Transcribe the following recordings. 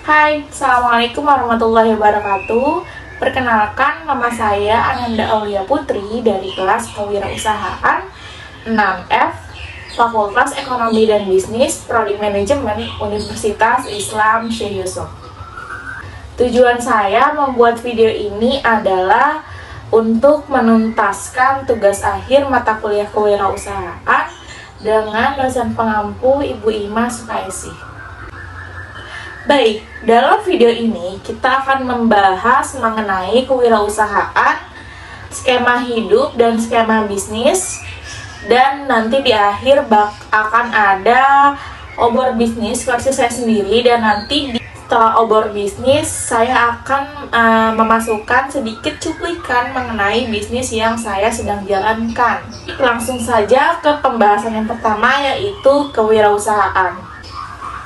Hai, Assalamualaikum warahmatullahi wabarakatuh. Perkenalkan, nama saya Ananda Aulia Putri dari kelas Kewirausahaan 6F, Fakultas Ekonomi dan Bisnis, Prodi Manajemen, Universitas Islam Syekh Yusuf. Tujuan saya membuat video ini adalah untuk menuntaskan tugas akhir mata kuliah kewirausahaan dengan dosen pengampu Ibu Ima Sukaisi. Baik, dalam video ini kita akan membahas mengenai kewirausahaan, skema hidup dan skema bisnis, dan nanti di akhir akan ada obor bisnis versi saya sendiri, dan nanti setelah obor bisnis saya akan memasukkan sedikit cuplikan mengenai bisnis yang saya sedang jalankan. Langsung saja ke pembahasan yang pertama, yaitu kewirausahaan.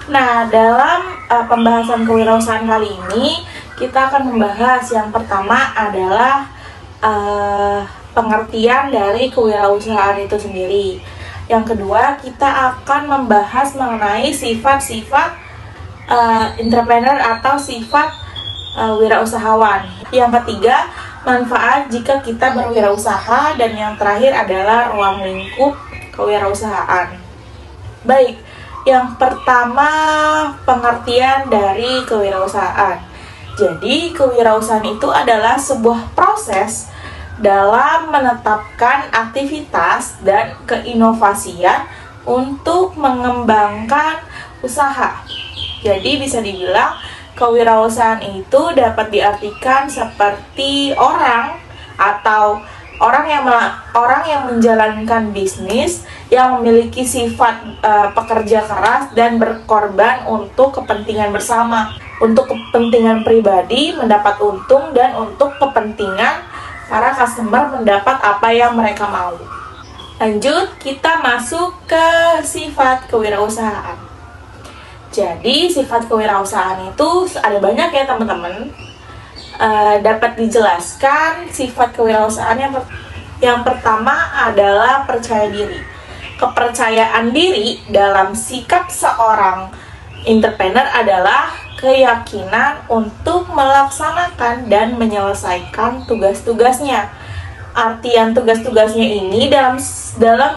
Nah, dalam pembahasan kewirausahaan kali ini kita akan membahas yang pertama adalah pengertian dari kewirausahaan itu sendiri. Yang kedua, kita akan membahas mengenai sifat-sifat entrepreneur atau sifat wirausahawan. Yang ketiga, manfaat jika kita berwirausaha, dan yang terakhir adalah ruang lingkup kewirausahaan. Baik, yang pertama, pengertian dari kewirausahaan. Jadi, kewirausahaan itu adalah sebuah proses dalam menetapkan aktivitas dan keinovasian untuk mengembangkan usaha. Jadi, bisa dibilang kewirausahaan itu dapat diartikan seperti orang atau orang yang menjalankan bisnis yang memiliki sifat pekerja keras dan berkorban untuk kepentingan bersama, untuk kepentingan pribadi mendapat untung, dan untuk kepentingan para customer mendapat apa yang mereka mau. Lanjut, kita masuk ke sifat kewirausahaan. Jadi, sifat kewirausahaan itu ada banyak ya teman-teman. Dapat dijelaskan sifat kewirausahaan yang pertama adalah percaya diri. Kepercayaan diri dalam sikap seorang entrepreneur adalah keyakinan untuk melaksanakan dan menyelesaikan tugas-tugasnya. Artian tugas-tugasnya ini dalam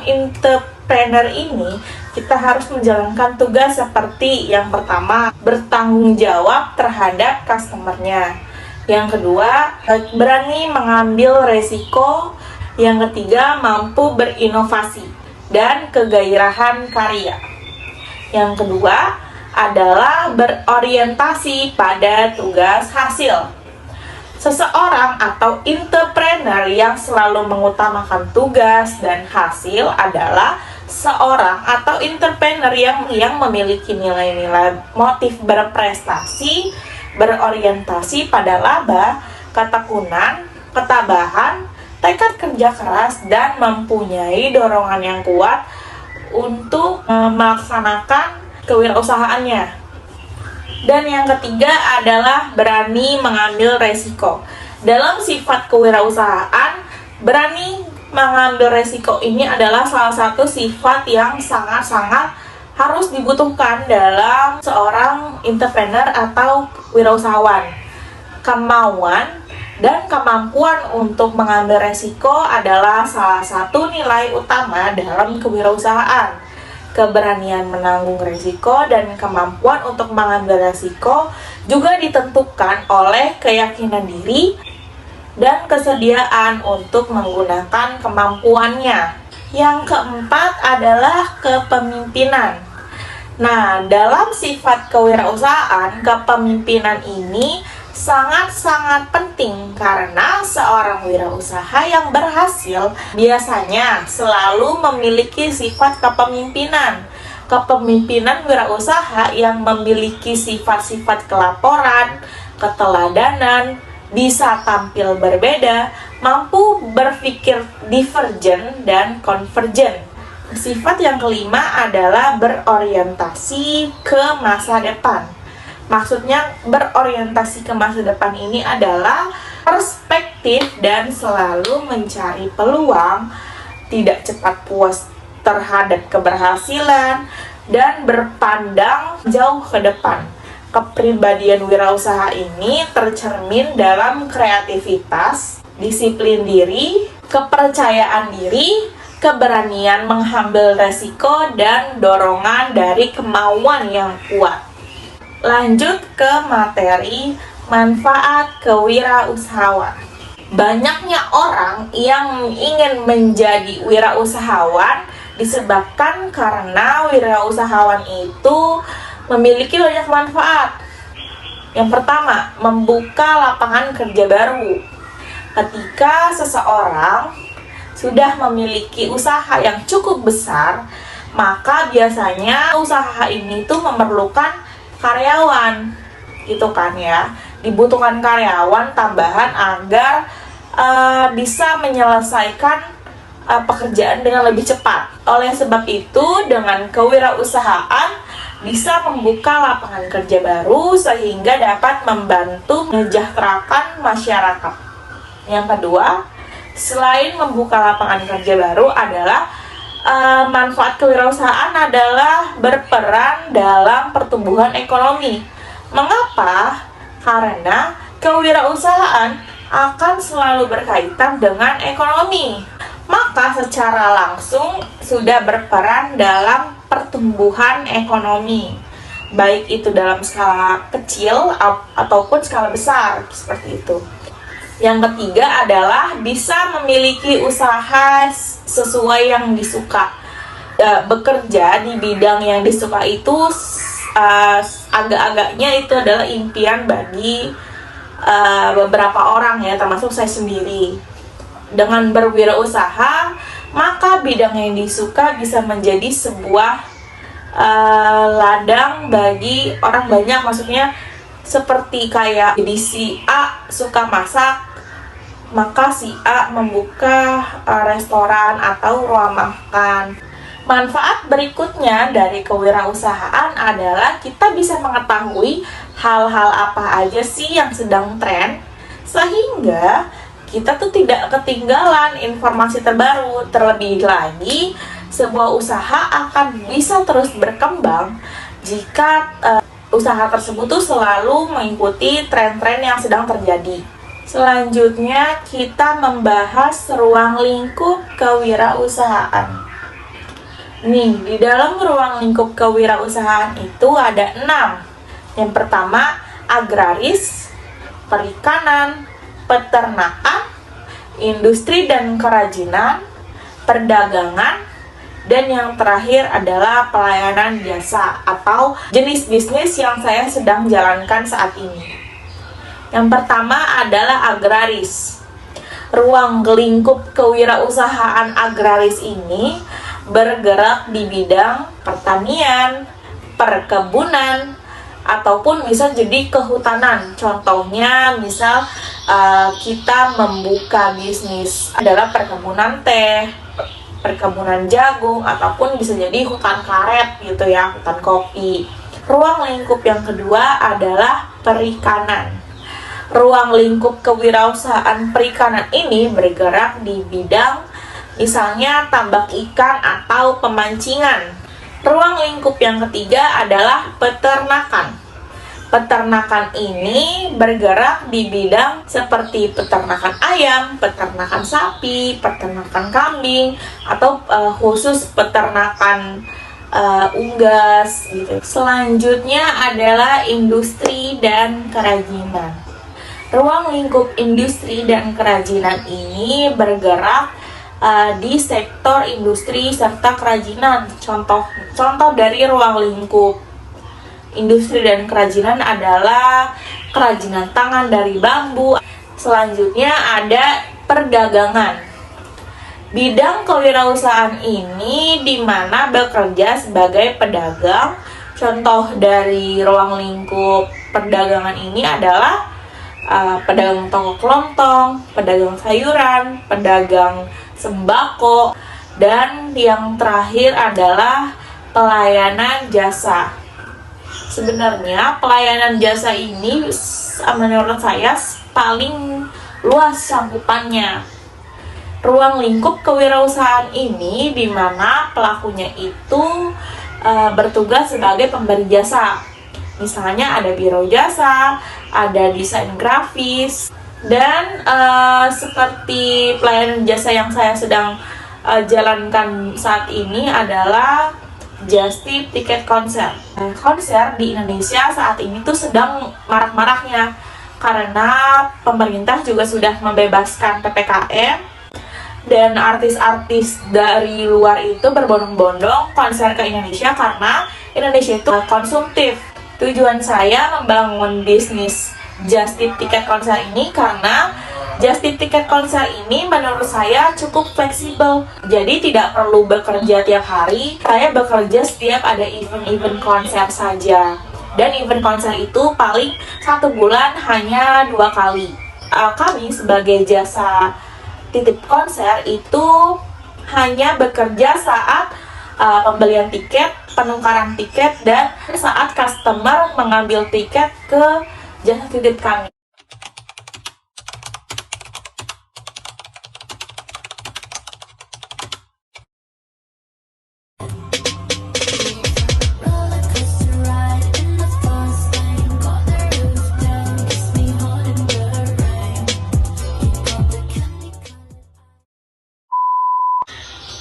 entrepreneur ini kita harus menjalankan tugas seperti yang pertama, bertanggung jawab terhadap customernya. Yang kedua, berani mengambil resiko. Yang ketiga, mampu berinovasi dan kegairahan karya. Yang kedua adalah berorientasi pada tugas hasil. Seseorang atau entrepreneur yang selalu mengutamakan tugas dan hasil adalah seorang atau entrepreneur yang memiliki nilai-nilai motif berprestasi, berorientasi pada laba, ketekunan, ketabahan, tekad kerja keras, dan mempunyai dorongan yang kuat untuk melaksanakan kewirausahaannya. Dan yang ketiga adalah berani mengambil resiko. Dalam sifat kewirausahaan, berani mengambil resiko ini adalah salah satu sifat yang sangat-sangat harus dibutuhkan dalam seorang entrepreneur atau wirausahawan. Kemauan dan kemampuan untuk mengambil resiko adalah salah satu nilai utama dalam kewirausahaan. Keberanian menanggung resiko dan kemampuan untuk mengambil resiko juga ditentukan oleh keyakinan diri dan kesediaan untuk menggunakan kemampuannya. Yang keempat adalah kepemimpinan. Nah, dalam sifat kewirausahaan, kepemimpinan ini sangat-sangat penting karena seorang wirausaha yang berhasil biasanya selalu memiliki sifat kepemimpinan. Kepemimpinan wirausaha yang memiliki sifat-sifat kelaporan, keteladanan, bisa tampil berbeda, mampu berpikir divergen dan konvergen. Sifat yang kelima adalah berorientasi ke masa depan. Maksudnya berorientasi ke masa depan ini adalah perspektif dan selalu mencari peluang, tidak cepat puas terhadap keberhasilan, dan berpandang jauh ke depan. Kepribadian wirausaha ini tercermin dalam kreativitas, disiplin diri, kepercayaan diri, keberanian mengambil resiko, dan dorongan dari kemauan yang kuat. Lanjut ke materi manfaat kewirausahaan. Banyaknya orang yang ingin menjadi wirausahawan disebabkan karena wirausahawan itu memiliki banyak manfaat. Yang pertama, membuka lapangan kerja baru. Ketika seseorang sudah memiliki usaha yang cukup besar, maka biasanya usaha ini tuh memerlukan karyawan, gitu kan ya. Dibutuhkan karyawan tambahan agar bisa menyelesaikan pekerjaan dengan lebih cepat. Oleh sebab itu, dengan kewirausahaan bisa membuka lapangan kerja baru sehingga dapat membantu menyejahterakan masyarakat. Yang kedua, selain membuka lapangan kerja baru adalah manfaat kewirausahaan adalah berperan dalam pertumbuhan ekonomi. Mengapa? Karena kewirausahaan akan selalu berkaitan dengan ekonomi. Maka secara langsung sudah berperan dalam pertumbuhan ekonomi, baik itu dalam skala kecil ataupun skala besar, seperti itu. Yang ketiga adalah bisa memiliki usaha sesuai yang disuka. Bekerja di bidang yang disuka itu agak-agaknya itu adalah impian bagi beberapa orang ya, termasuk saya sendiri. Dengan berwirausaha, maka bidang yang disuka bisa menjadi sebuah ladang bagi orang banyak. Maksudnya seperti kayak jadi si A suka masak, maka si A membuka restoran atau ruang makan. Manfaat berikutnya dari kewirausahaan adalah kita bisa mengetahui hal-hal apa aja sih yang sedang tren, sehingga kita tuh tidak ketinggalan informasi terbaru. Terlebih lagi, sebuah usaha akan bisa terus berkembang jika usaha tersebut tuh selalu mengikuti tren-tren yang sedang terjadi. Selanjutnya, kita membahas ruang lingkup kewirausahaan. Nih, di dalam ruang lingkup kewirausahaan itu ada 6. Yang pertama, agraris, perikanan, peternakan, industri dan kerajinan, perdagangan, dan yang terakhir adalah pelayanan jasa atau jenis bisnis yang saya sedang jalankan saat ini. Yang pertama adalah agraris. Ruang lingkup kewirausahaan agraris ini bergerak di bidang pertanian, perkebunan, ataupun bisa jadi kehutanan. Contohnya misal kita membuka bisnis adalah perkebunan teh, perkebunan jagung, ataupun bisa jadi hutan karet gitu ya, hutan kopi. Ruang lingkup yang kedua adalah perikanan. Ruang lingkup kewirausahaan perikanan ini bergerak di bidang misalnya tambak ikan atau pemancingan. Ruang lingkup yang ketiga adalah peternakan. Peternakan ini bergerak di bidang seperti peternakan ayam, peternakan sapi, peternakan kambing, atau khusus peternakan unggas gitu. Selanjutnya adalah industri dan kerajinan. Ruang lingkup industri dan kerajinan ini bergerak di sektor industri serta kerajinan. Contoh dari ruang lingkup industri dan kerajinan adalah kerajinan tangan dari bambu. Selanjutnya ada perdagangan. Bidang kewirausahaan ini di mana bekerja sebagai pedagang. Contoh dari ruang lingkup perdagangan ini adalah pedagang toko kelontong, pedagang sayuran, pedagang sembako, dan yang terakhir adalah pelayanan jasa. Sebenarnya pelayanan jasa ini menurut saya paling luas cakupannya. Ruang lingkup kewirausahaan ini di mana pelakunya itu bertugas sebagai pemberi jasa. Misalnya ada biro jasa, ada desain grafis, dan seperti pelayanan jasa yang saya sedang jalankan saat ini adalah just tip tiket konser. Konser di Indonesia saat ini tuh sedang marak-maraknya karena pemerintah juga sudah membebaskan PPKM dan artis-artis dari luar itu berbondong-bondong konser ke Indonesia karena Indonesia itu konsumtif. Tujuan saya membangun bisnis just tip tiket konser ini karena just tip tiket konser ini menurut saya cukup fleksibel. Jadi tidak perlu bekerja tiap hari, saya bekerja setiap ada event-event konser saja. Dan event konser itu paling 1 bulan hanya 2 kali. Kami sebagai jasa titip konser itu hanya bekerja saat pembelian tiket, penukaran tiket, dan saat customer mengambil tiket ke jasa titip kami.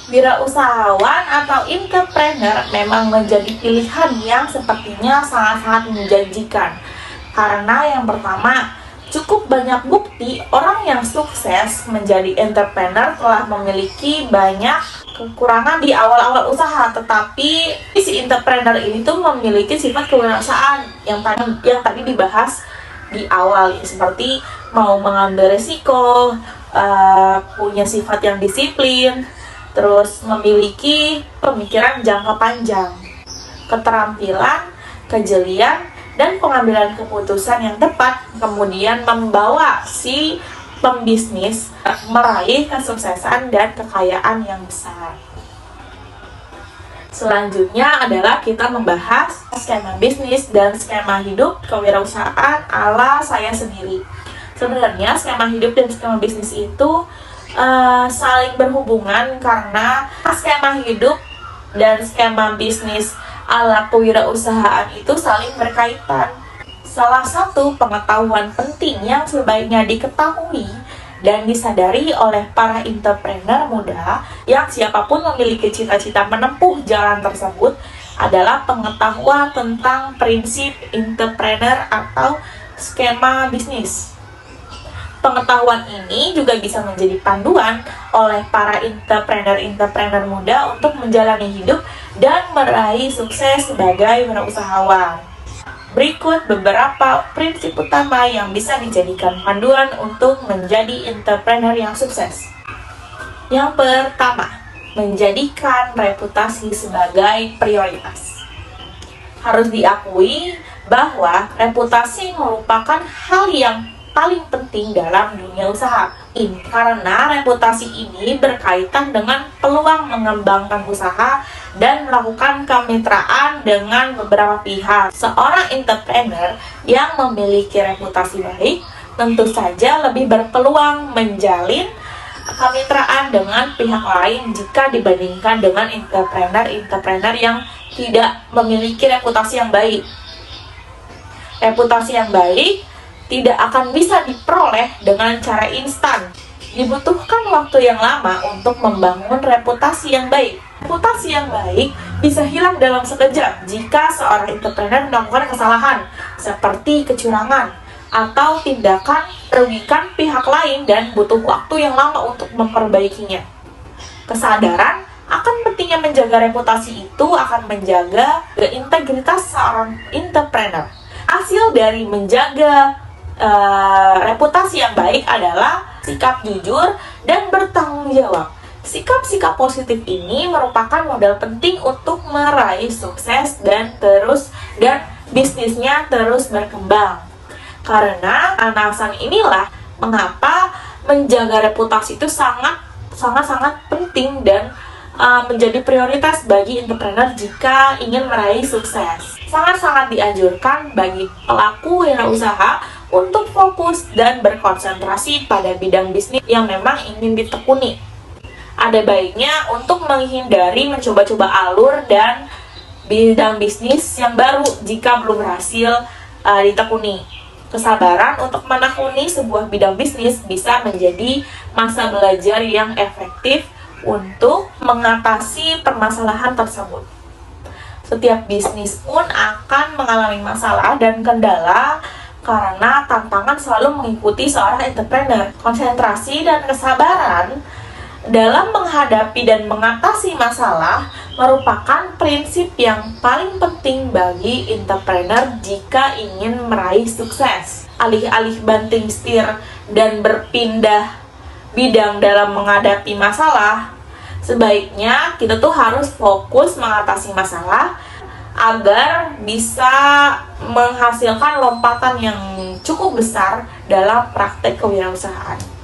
Wirausahawan atau entrepreneur memang menjadi pilihan yang sepertinya sangat-sangat menjanjikan. Karena yang pertama, cukup banyak bukti orang yang sukses menjadi entrepreneur telah memiliki banyak kekurangan di awal-awal usaha, tetapi si entrepreneur ini tuh memiliki sifat kewirausahaan yang tadi dibahas di awal, seperti mau mengambil resiko, punya sifat yang disiplin, terus memiliki pemikiran jangka panjang, keterampilan, kejelian, dan pengambilan keputusan yang tepat, kemudian membawa si pembisnis meraih kesuksesan dan kekayaan yang besar. Selanjutnya adalah kita membahas skema bisnis dan skema hidup kewirausahaan ala saya sendiri. Sebenarnya skema hidup dan skema bisnis itu saling berhubungan karena skema hidup dan skema bisnis ala kewirausahaan itu saling berkaitan. Salah satu pengetahuan penting yang sebaiknya diketahui dan disadari oleh para entrepreneur muda yang siapapun memiliki cita-cita menempuh jalan tersebut adalah pengetahuan tentang prinsip entrepreneur atau skema bisnis. Pengetahuan ini juga bisa menjadi panduan oleh para entrepreneur muda untuk menjalani hidup dan meraih sukses sebagai wirausahawan. Berikut beberapa prinsip utama yang bisa dijadikan panduan untuk menjadi entrepreneur yang sukses. Yang pertama, menjadikan reputasi sebagai prioritas. Harus diakui bahwa reputasi merupakan hal yang paling penting dalam dunia usaha. Karena reputasi ini berkaitan dengan peluang mengembangkan usaha dan melakukan kemitraan dengan beberapa pihak. Seorang entrepreneur yang memiliki reputasi baik tentu saja lebih berpeluang menjalin kemitraan dengan pihak lain jika dibandingkan dengan entrepreneur yang tidak memiliki reputasi yang baik. Reputasi yang baik tidak akan bisa diperoleh dengan cara instan. Dibutuhkan waktu yang lama untuk membangun reputasi yang baik. Reputasi yang baik bisa hilang dalam sekejap jika seorang entrepreneur melakukan kesalahan seperti kecurangan atau tindakan merugikan pihak lain dan butuh waktu yang lama untuk memperbaikinya. Kesadaran akan pentingnya menjaga reputasi itu akan menjaga integritas seorang entrepreneur. Hasil dari menjaga reputasi yang baik adalah sikap jujur dan bertanggung jawab. Sikap-sikap positif ini merupakan modal penting untuk meraih sukses dan bisnisnya terus berkembang. Karena alasan inilah mengapa menjaga reputasi itu sangat penting dan menjadi prioritas bagi entrepreneur jika ingin meraih sukses. Sangat-sangat dianjurkan bagi pelaku wirausaha untuk fokus dan berkonsentrasi pada bidang bisnis yang memang ingin ditekuni. Ada baiknya untuk menghindari mencoba-coba alur dan bidang bisnis yang baru jika belum berhasil ditekuni. Kesabaran untuk menekuni sebuah bidang bisnis bisa menjadi masa belajar yang efektif untuk mengatasi permasalahan tersebut. Setiap bisnis pun akan mengalami masalah dan kendala karena tantangan selalu mengikuti seorang entrepreneur. Konsentrasi dan kesabaran dalam menghadapi dan mengatasi masalah merupakan prinsip yang paling penting bagi entrepreneur jika ingin meraih sukses. Alih-alih banting setir dan berpindah bidang dalam menghadapi masalah, sebaiknya kita tuh harus fokus mengatasi masalah agar bisa menghasilkan lompatan yang cukup besar dalam praktek kewirausahaan.